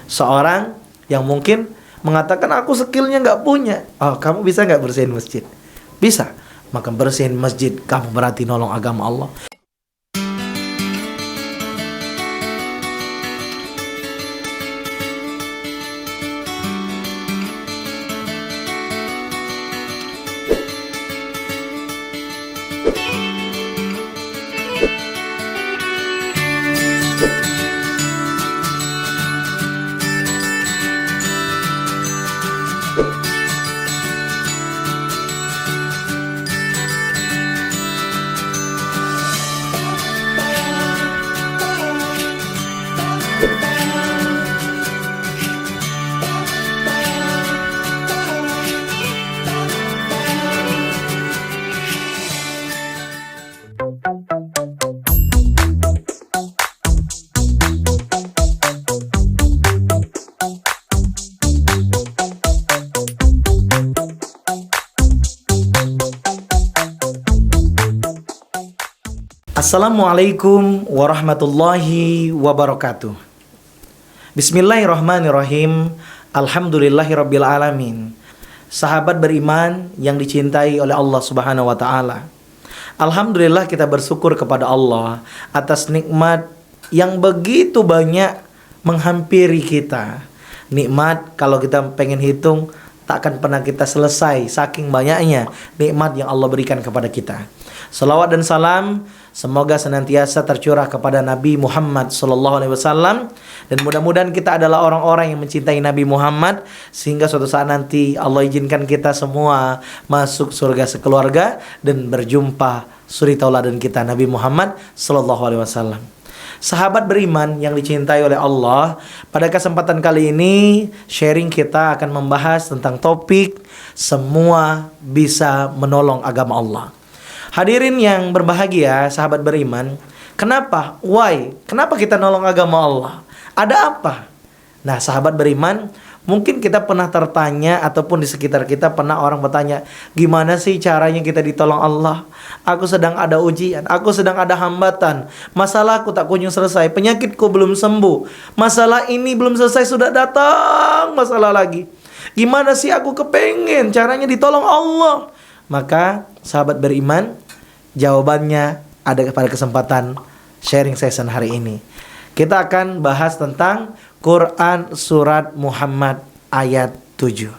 Seorang yang mungkin mengatakan aku skillnya nggak punya. Oh, kamu bisa nggak bersihin masjid? Bisa. Maka bersihin masjid, kamu berarti nolong agama Allah. Assalamualaikum warahmatullahi wabarakatuh. Bismillahirrahmanirrahim. Alhamdulillahirabbil alamin. Sahabat beriman yang dicintai oleh Allah Subhanahu wa taala. Alhamdulillah kita bersyukur kepada Allah atas nikmat yang begitu banyak menghampiri kita. Nikmat kalau kita pengen hitung tak akan pernah kita selesai saking banyaknya nikmat yang Allah berikan kepada kita. Salawat dan salam semoga senantiasa tercurah kepada Nabi Muhammad SAW. Dan mudah-mudahan kita adalah orang-orang yang mencintai Nabi Muhammad, sehingga suatu saat nanti Allah izinkan kita semua masuk surga sekeluarga dan berjumpa suri tauladan kita Nabi Muhammad SAW. Sahabat beriman yang dicintai oleh Allah, pada kesempatan kali ini sharing kita akan membahas tentang topik semua bisa menolong agama Allah. Hadirin yang berbahagia, sahabat beriman, kenapa? Why? Kenapa kita nolong agama Allah? Ada apa? Nah, sahabat beriman, mungkin kita pernah tertanya ataupun di sekitar kita pernah orang bertanya, gimana sih caranya kita ditolong Allah? Aku sedang ada ujian, aku sedang ada hambatan, masalahku tak kunjung selesai, penyakitku belum sembuh, masalah ini belum selesai sudah datang masalah lagi. Gimana sih aku kepengen caranya ditolong Allah? Maka sahabat beriman, jawabannya ada pada kesempatan sharing session hari ini. Kita akan bahas tentang Quran surat Muhammad ayat 7.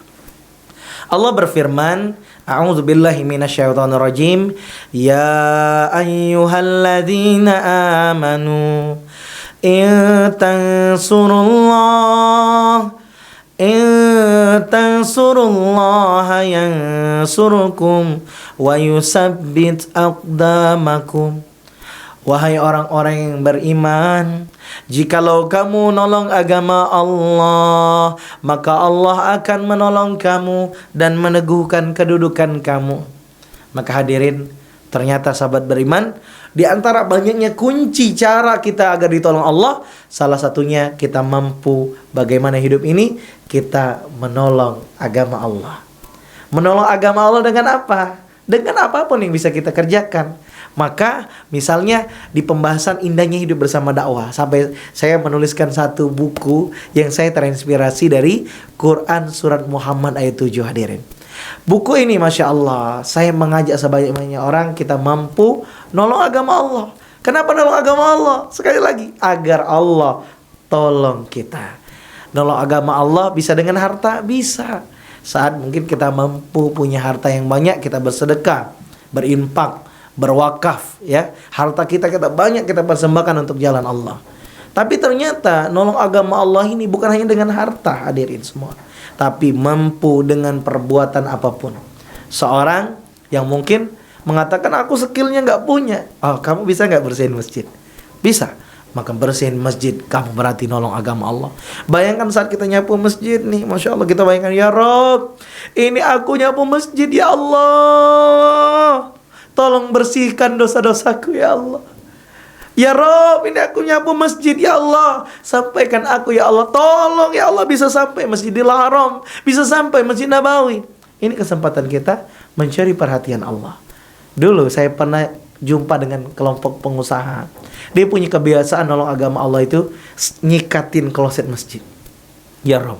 Allah berfirman, A'udzubillahi minasyaitonirrajim, ya ayyuhalladzina amanu in tansurullaha yansurkum wa yusabbit aqdamakum. Wahai orang-orang yang beriman, jikalau kamu nolong agama Allah, maka Allah akan menolong kamu dan meneguhkan kedudukan kamu. Maka hadirin, ternyata sahabat beriman, di antara banyaknya kunci cara kita agar ditolong Allah, salah satunya kita mampu bagaimana hidup ini kita menolong agama Allah. Menolong agama Allah dengan apa? Dengan apapun yang bisa kita kerjakan. Maka misalnya di pembahasan indahnya hidup bersama dakwah, sampai saya menuliskan satu buku yang saya terinspirasi dari Quran surat Muhammad ayat 7, hadirin. Buku ini Masya Allah, saya mengajak sebanyak-banyaknya orang kita mampu nolong agama Allah. Kenapa nolong agama Allah? Sekali lagi, agar Allah tolong kita. Nolong agama Allah bisa dengan harta? Bisa. Saat mungkin kita mampu punya harta yang banyak, kita bersedekah, berinfak, berwakaf, ya. Harta kita banyak kita persembahkan untuk jalan Allah. Tapi ternyata nolong agama Allah ini bukan hanya dengan harta, hadirin semua, tapi mampu dengan perbuatan apapun. Seorang yang mungkin mengatakan aku skillnya nggak punya. Oh, kamu bisa nggak bersihin masjid? Bisa. Maka bersihin masjid, kamu berarti nolong agama Allah. Bayangkan saat kita nyapu masjid nih, Masya Allah, kita bayangkan, ya Rob, ini aku nyapu masjid, ya Allah, tolong bersihkan dosa-dosaku, ya Allah. Ya Rob, ini aku nyapu masjid, ya Allah, sampaikan aku, ya Allah. Tolong, ya Allah, bisa sampai Masjidil Haram, bisa sampai Masjid Nabawi. Ini kesempatan kita mencari perhatian Allah. Dulu saya pernah jumpa dengan kelompok pengusaha. Dia punya kebiasaan nolong agama Allah itu nyikatin kloset masjid. Ya Rob,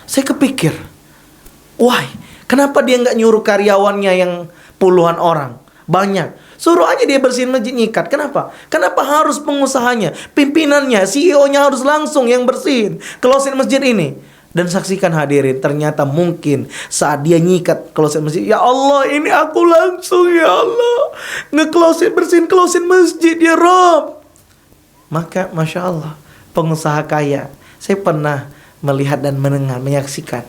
saya kepikir, why? Kenapa dia nggak nyuruh karyawannya yang puluhan orang? Banyak. Suruh aja dia bersihin masjid, nyikat. Kenapa? Kenapa harus pengusahanya, pimpinannya, CEO-nya harus langsung yang bersihin, closein masjid ini? Dan saksikan hadirin, ternyata mungkin saat dia nyikat closein masjid, ya Allah, ini aku langsung, ya Allah, bersihin closein masjid, ya Rob. Maka Masya Allah, pengusaha kaya, saya pernah melihat dan mendengar, menyaksikan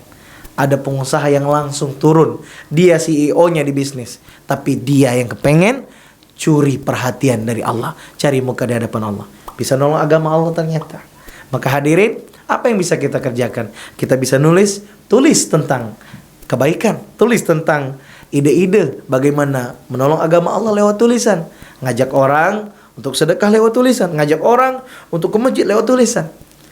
ada pengusaha yang langsung turun. Dia CEO-nya di bisnis, tapi dia yang kepengen curi perhatian dari Allah, cari muka di hadapan Allah, bisa nolong agama Allah ternyata. Maka hadirin, apa yang bisa kita kerjakan? Kita bisa tulis tentang kebaikan, tulis tentang ide-ide bagaimana menolong agama Allah lewat tulisan. Ngajak orang untuk sedekah lewat tulisan, ngajak orang untuk ke masjid lewat tulisan.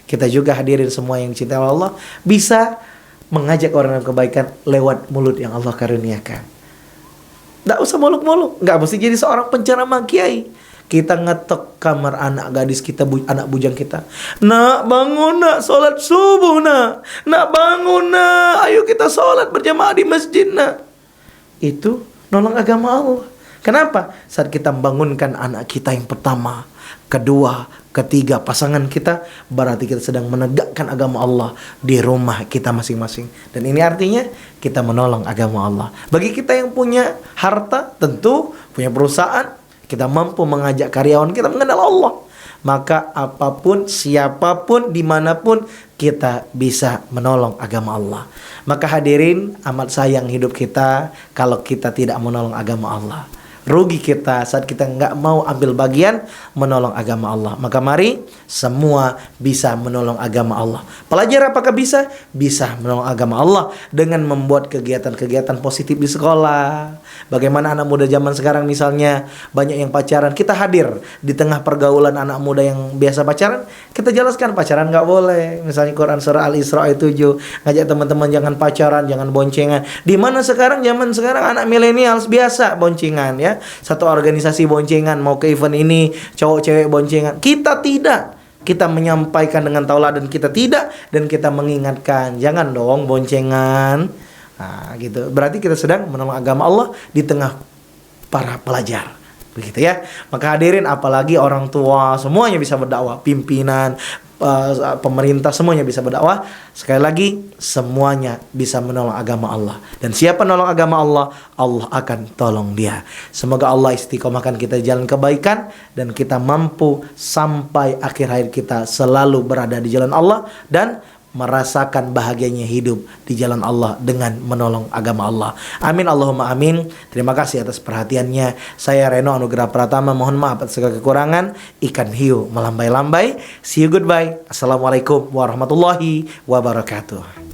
Kita juga hadirin semua yang cinta Allah bisa mengajak orang dalam kebaikan lewat mulut yang Allah karuniakan. Tidak usah muluk-muluk, nggak mesti jadi seorang penceramah kiai. Kita ngetok kamar anak gadis kita, anak bujang kita. Nak bangun nak, sholat subuh nak. Nak bangun nak, ayo kita sholat berjamaah di masjid nak. Itu nolong agama Allah. Kenapa? Saat kita membangunkan anak kita yang pertama, kedua, ketiga, pasangan kita, berarti kita sedang menegakkan agama Allah di rumah kita masing-masing. Dan ini artinya kita menolong agama Allah. Bagi kita yang punya harta, tentu punya perusahaan, kita mampu mengajak karyawan kita mengenal Allah. Maka apapun, siapapun, dimanapun, kita bisa menolong agama Allah. Maka hadirin, amat sayang hidup kita kalau kita tidak menolong agama Allah. Rugi kita saat kita nggak mau ambil bagian menolong agama Allah. Maka mari semua bisa menolong agama Allah. Pelajar apakah bisa? Bisa menolong agama Allah dengan membuat kegiatan-kegiatan positif di sekolah. Bagaimana anak muda zaman sekarang misalnya banyak yang pacaran, kita hadir di tengah pergaulan anak muda yang biasa pacaran, kita jelaskan pacaran nggak boleh. Misalnya Quran surah Al-Isra ayat 7, ngajak teman-teman jangan pacaran, jangan boncengan. Di mana sekarang zaman sekarang anak milenial biasa boncengan ya. Satu organisasi boncengan, mau ke event ini cowok cewek boncengan. Kita tidak. Kita menyampaikan dengan tauladan kita tidak, dan kita mengingatkan jangan dong boncengan. Nah, gitu. Berarti kita sedang menolong agama Allah di tengah para pelajar. Begitu ya. Maka hadirin, apalagi orang tua semuanya bisa berdakwah, pimpinan, pemerintah semuanya bisa berdakwah. Sekali lagi, semuanya bisa menolong agama Allah. Dan siapa menolong agama Allah, Allah akan tolong dia. Semoga Allah istiqomahkan kita jalan kebaikan, dan kita mampu sampai akhir hayat kita selalu berada di jalan Allah dan merasakan bahagianya hidup di jalan Allah dengan menolong agama Allah. Amin Allahumma amin. Terima kasih atas perhatiannya. Saya Reno Anugrah Pratama, mohon maaf atas segala kekurangan. Ikan hiu melambai-lambai. See you, goodbye. Assalamualaikum warahmatullahi wabarakatuh.